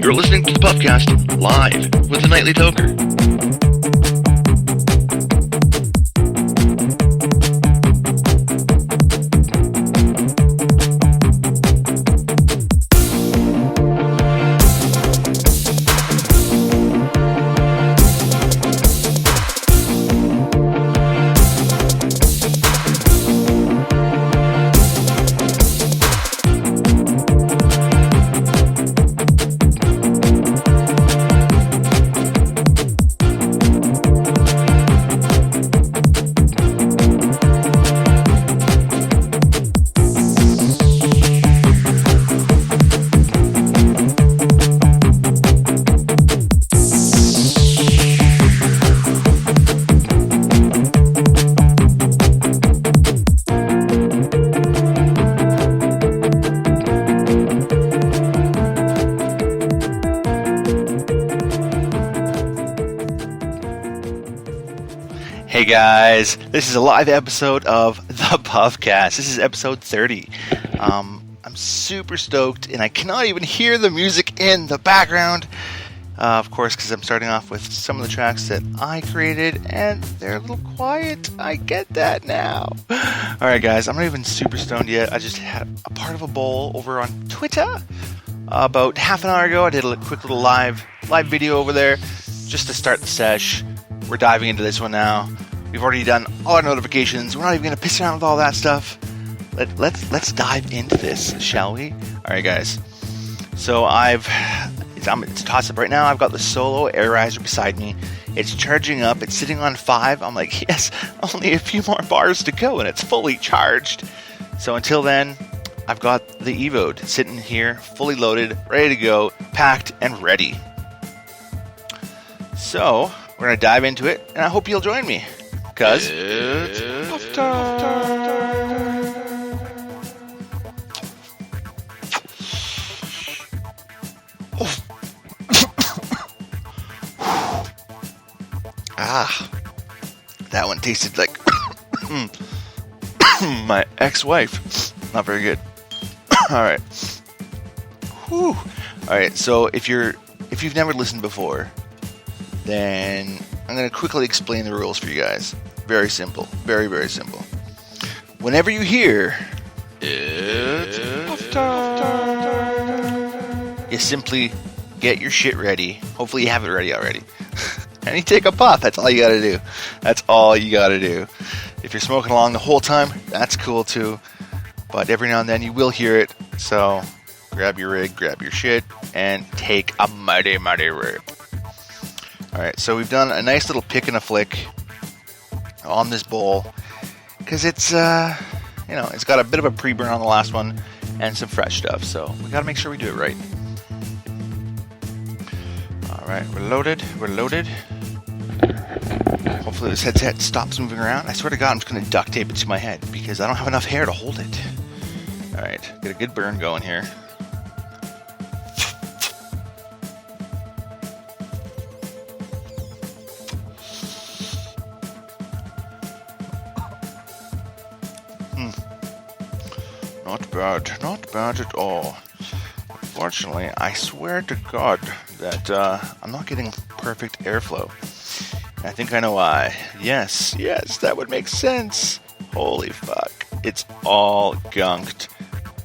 You're listening to the ThePuffCast live with the Nightly Toker. Hey guys, this is a live episode of The Puffcast. This is episode 30. I'm super stoked, and I cannot even hear the music in the background. Of course, because I'm starting off with some of the tracks that I created, and they're a little quiet. I get that now. Alright guys, I'm not even super stoned yet. I just had a part of a bowl over on Twitter. About half an hour ago, I did a quick little live video over there, just to start the sesh. We're diving into this one now. We've already done all our notifications. We're not even going to piss around with all that stuff. Let's dive into this, shall we? All right, guys. So it's tossed up right now. I've got the Solo Air Riser beside me. It's charging up. It's sitting on 5. I'm like, yes, only a few more bars to go, and it's fully charged. So until then, I've got the Evode sitting here, fully loaded, ready to go, packed and ready. So we're going to dive into it, and I hope you'll join me, because it's Puff Time. That one tasted like my ex-wife. Not very good. Alright. Alright, so if you've never listened before, then I'm going to quickly explain the rules for you guys. Very simple. Very, very simple. Whenever you hear it's Puff Time, you simply get your shit ready. Hopefully you have it ready already. And you take a puff. That's all you got to do. That's all you got to do. If you're smoking along the whole time, that's cool too. But every now and then you will hear it. So grab your rig, grab your shit, and take a mighty, mighty rip. Alright, so we've done a nice little pick and a flick on this bowl, because it's, it's got a bit of a pre-burn on the last one, and some fresh stuff, so we gotta make sure we do it right. Alright, we're loaded. Hopefully this headset stops moving around. I swear to God, I'm just gonna duct tape it to my head, because I don't have enough hair to hold it. Alright, get a good burn going here. Not bad at all. Unfortunately, I swear to God that I'm not getting perfect airflow. I think I know why. Yes, that would make sense. Holy fuck. It's all gunked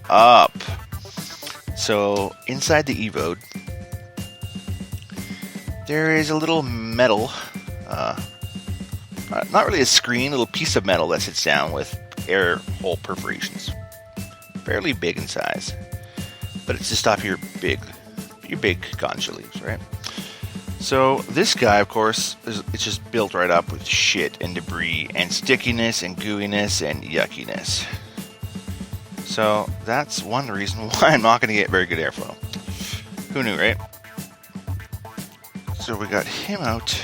up. So, inside the Evode, there is a little metal, not really a screen, a little piece of metal that sits down with air hole perforations. Fairly big in size, but it's to stop your big ganja leaves, right? So this guy, of course, it's just built right up with shit and debris and stickiness and gooiness and yuckiness. So that's one reason why I'm not going to get very good airflow. Who knew, right? So we got him out,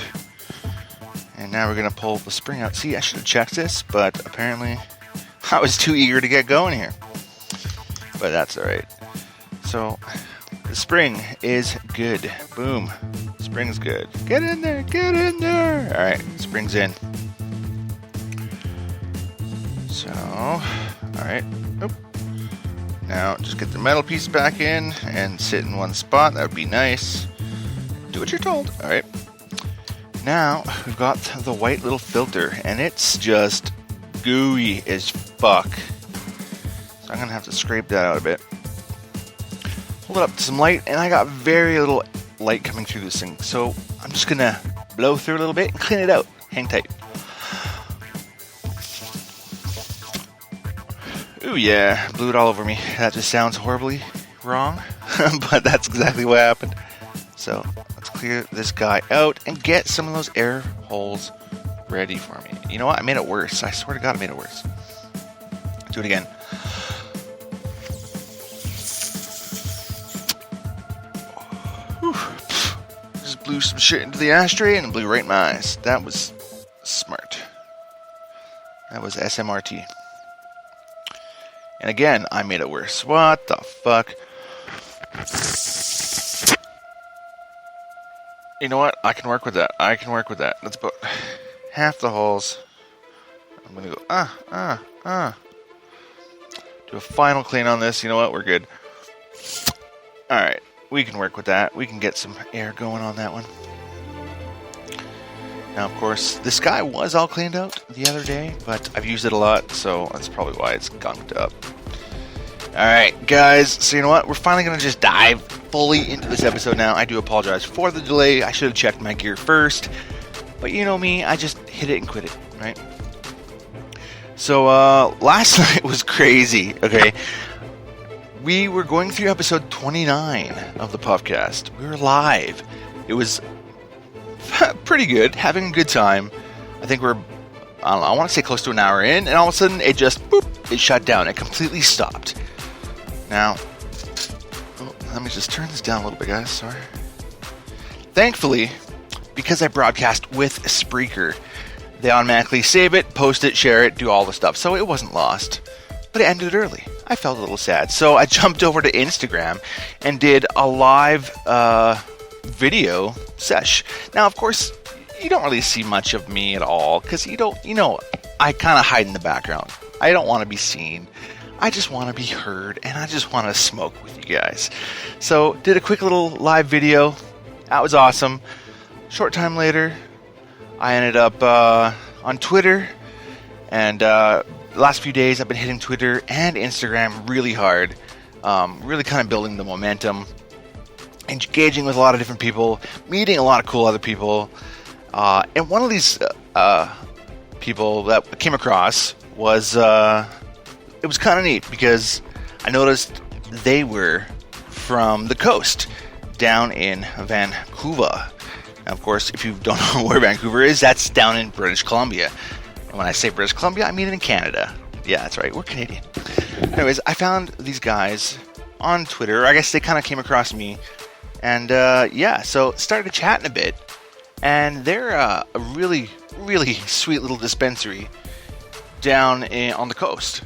and now we're going to pull the spring out. See, I should have checked this, but apparently I was too eager to get going here. But that's alright. So, the spring is good. Boom. Spring's good. Get in there! Alright, spring's in. So, alright. Now, just get the metal piece back in and sit in one spot. That would be nice. Do what you're told. Alright. Now, we've got the white little filter, and it's just gooey as fuck. So I'm going to have to scrape that out a bit. Hold it up to some light, and I got very little light coming through this thing. So I'm just going to blow through a little bit and clean it out. Hang tight. Ooh yeah, blew it all over me. That just sounds horribly wrong, but that's exactly what happened. So let's clear this guy out and get some of those air holes ready for me. You know what? I made it worse. I swear to God, I made it worse. Do it again. Whew. Just blew some shit into the ashtray and blew right in my eyes. That was smart. That was SMRT. And again, I made it worse. What the fuck? You know what? I can work with that. That's about half the holes. I'm going to go, do a final clean on this. You know what? We're good. Alright. We can work with that. We can get some air going on that one. Now, of course, this guy was all cleaned out the other day, but I've used it a lot, so that's probably why it's gunked up. Alright, guys, so you know what? We're finally going to just dive fully into this episode now. I do apologize for the delay. I should have checked my gear first, but you know me, I just hit it and quit it, right? So, last night was crazy, okay? We were going through episode 29 of the PuffCast. We were live. It was pretty good, having a good time. I think we're, I want to say close to an hour in, and all of a sudden it just, boop, it shut down. It completely stopped. Now, let me just turn this down a little bit, guys, sorry. Thankfully, because I broadcast with Spreaker, they automatically save it, post it, share it, do all the stuff, so it wasn't lost. But it ended early. I felt a little sad, so I jumped over to Instagram and did a live, video sesh. Now, of course, you don't really see much of me at all because I kind of hide in the background. I don't want to be seen. I just want to be heard, and I just want to smoke with you guys. So, did a quick little live video. That was awesome. Short time later, I ended up on Twitter, and the last few days I've been hitting Twitter and Instagram really hard, really kind of building the momentum. Engaging with a lot of different people, meeting a lot of cool other people, and one of these people that I came across was, it was kind of neat because I noticed they were from the coast down in Vancouver. Now, of course, if you don't know where Vancouver is, that's down in British Columbia. And when I say British Columbia, I mean in Canada. Yeah, that's right, we're Canadian. Anyways, I found these guys on Twitter. I guess they kind of came across me. And, so started chatting a bit, and they're a really, really sweet little dispensary down on the coast.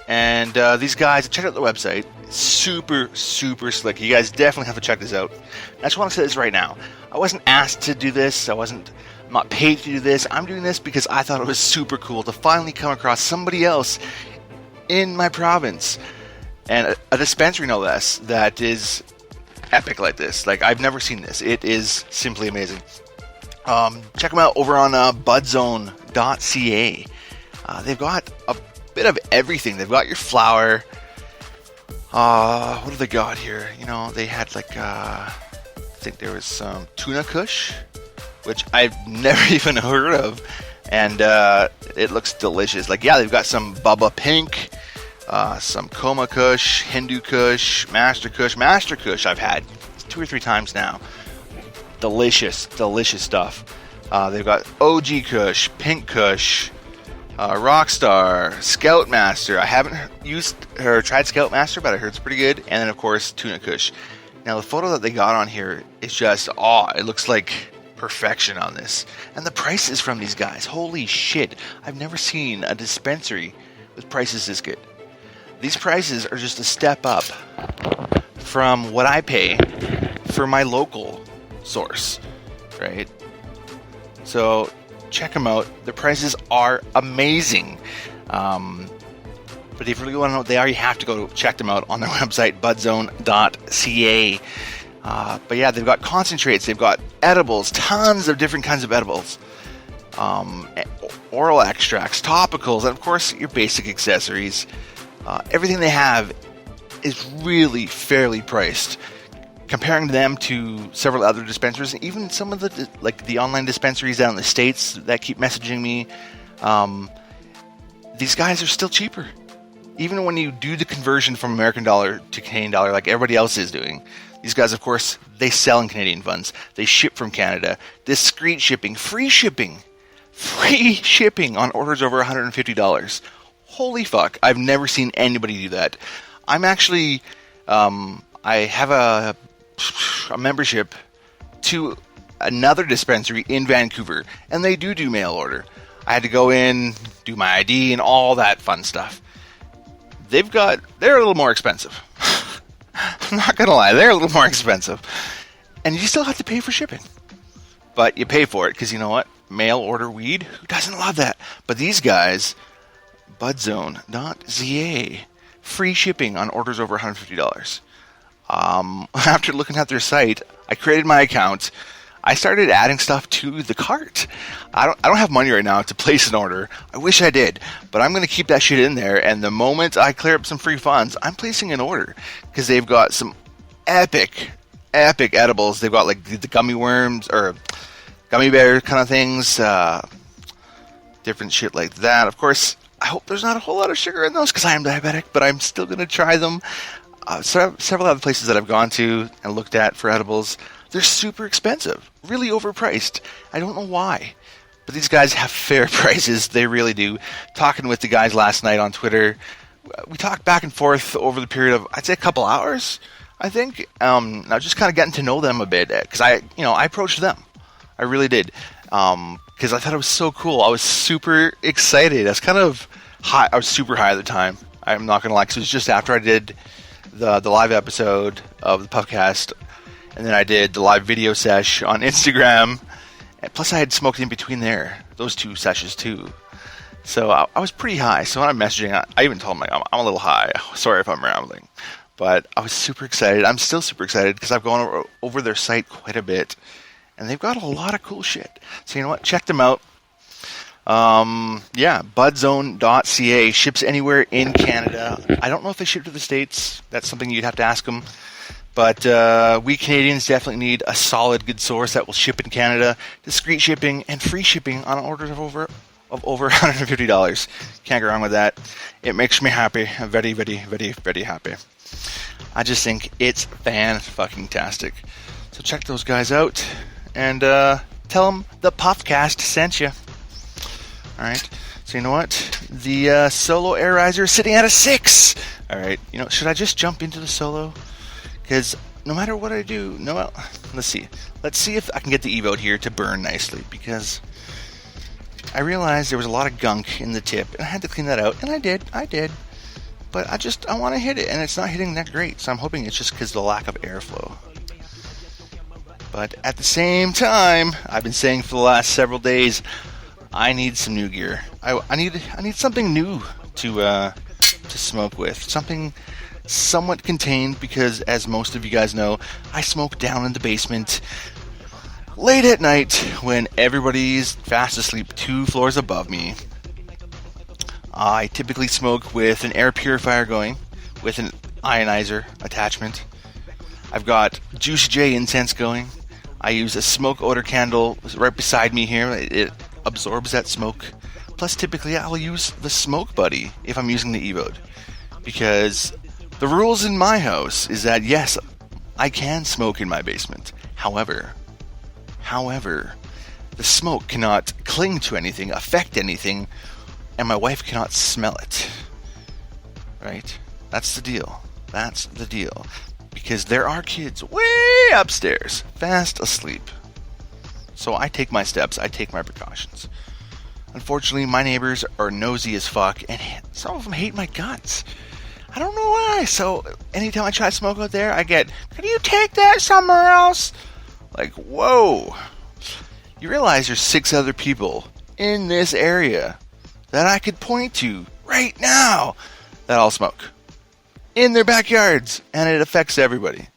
And these guys, check out the website, super, super slick. You guys definitely have to check this out. I just want to say this right now. I wasn't asked to do this. I'm not paid to do this. I'm doing this because I thought it was super cool to finally come across somebody else in my province. And a dispensary, no less, that is epic like this. Like, I've never seen this. It is simply amazing. Check them out over on budzone.ca. They've got a bit of everything. They've got your flour. What do they got here? You know, they had I think there was some tuna kush, which I've never even heard of, and it looks delicious. Like, yeah, they've got some Bubba Pink, some Coma Kush, Hindu Kush, Master Kush. Master Kush I've had 2 or 3 times now. Delicious, delicious stuff. They've got OG Kush, Pink Kush, Rockstar, Scoutmaster. I haven't used or tried Scoutmaster, but I heard it's pretty good. And then, of course, Tuna Kush. Now, the photo that they got on here is just, it looks like perfection on this. And the prices from these guys, holy shit. I've never seen a dispensary with prices this good. These prices are just a step up from what I pay for my local source, right? So check them out. The prices are amazing. But if you really want to know what they are, you have to go check them out on their website, budzone.ca. But yeah, they've got concentrates, they've got edibles, tons of different kinds of edibles, oral extracts, topicals, and of course your basic accessories. Everything they have is really fairly priced. Comparing them to several other dispensaries, and even some of the online dispensaries down in the States that keep messaging me, these guys are still cheaper. Even when you do the conversion from American dollar to Canadian dollar like everybody else is doing, these guys, of course, they sell in Canadian funds. They ship from Canada. Discreet shipping, free shipping on orders over $150. Holy fuck, I've never seen anybody do that. I'm actually, I have a membership to another dispensary in Vancouver, and they do mail order. I had to go in, do my ID, and all that fun stuff. They're a little more expensive. I'm not gonna lie, they're a little more expensive. And you still have to pay for shipping. But you pay for it, because you know what? Mail order weed? Who doesn't love that? But these guys, budzone.ca, free shipping on orders over $150. After looking at their site, I created my account. I started adding stuff to the cart. I don't have money right now to place an order. I wish I did, but I'm going to keep that shit in there, and the moment I clear up some free funds, I'm placing an order, because they've got some epic edibles. They've got like the gummy worms, or gummy bear kind of things, different shit like that. Of course, I hope there's not a whole lot of sugar in those, because I am diabetic, but I'm still going to try them. Several other places that I've gone to and looked at for edibles, they're super expensive, really overpriced. I don't know why, but these guys have fair prices. They really do. Talking with the guys last night on Twitter, we talked back and forth over the period of, I'd say, a couple hours, I think. Now just kind of getting to know them a bit, because I approached them. I really did, because I thought it was so cool. I was super excited. I was kind of high. I was super high at the time. I'm not gonna lie, because it was just after I did the live episode of the PuffCast. And then I did the live video sesh on Instagram. And plus I had smoked in between those two sessions too. So I was pretty high. So when I'm messaging, I even told them, I'm a little high. Sorry if I'm rambling. But I was super excited. I'm still super excited because I've gone over their site quite a bit. And they've got a lot of cool shit. So you know what? Check them out. Budzone.ca ships anywhere in Canada. I don't know if they ship to the States. That's something you'd have to ask them. But we Canadians definitely need a solid, good source that will ship in Canada, discreet shipping, and free shipping on orders of over $150. Can't go wrong with that. It makes me happy. I'm very, very, very, very happy. I just think it's fan-fucking-tastic. So check those guys out, and tell them the PuffCast sent you. Alright, so you know what? The solo air riser is sitting at a 6! Alright, should I just jump into the solo? Because no matter what I do, let's see. Let's see if I can get the Evo here to burn nicely, because I realized there was a lot of gunk in the tip, and I had to clean that out, and I did. But I want to hit it, and it's not hitting that great, so I'm hoping it's just because of the lack of airflow. But at the same time, I've been saying for the last several days, I need some new gear. I need something new to smoke with. Something somewhat contained, because as most of you guys know, I smoke down in the basement late at night when everybody's fast asleep 2 floors above me. I typically smoke with an air purifier going, with an ionizer attachment. I've got Juicy J incense going. I use a smoke odor candle right beside me here. It absorbs that smoke. Plus, typically, I'll use the Smoke Buddy if I'm using the Evode, because the rules in my house is that, yes, I can smoke in my basement. However, the smoke cannot cling to anything, affect anything, and my wife cannot smell it. Right? That's the deal. Because there are kids way upstairs, fast asleep. So I take my steps, I take my precautions. Unfortunately, my neighbors are nosy as fuck, and some of them hate my guts. I don't know why. So anytime I try to smoke out there, I get, "Can you take that somewhere else?" Like, whoa. You realize there's 6 other people in this area that I could point to right now that all smoke in their backyards, and it affects everybody.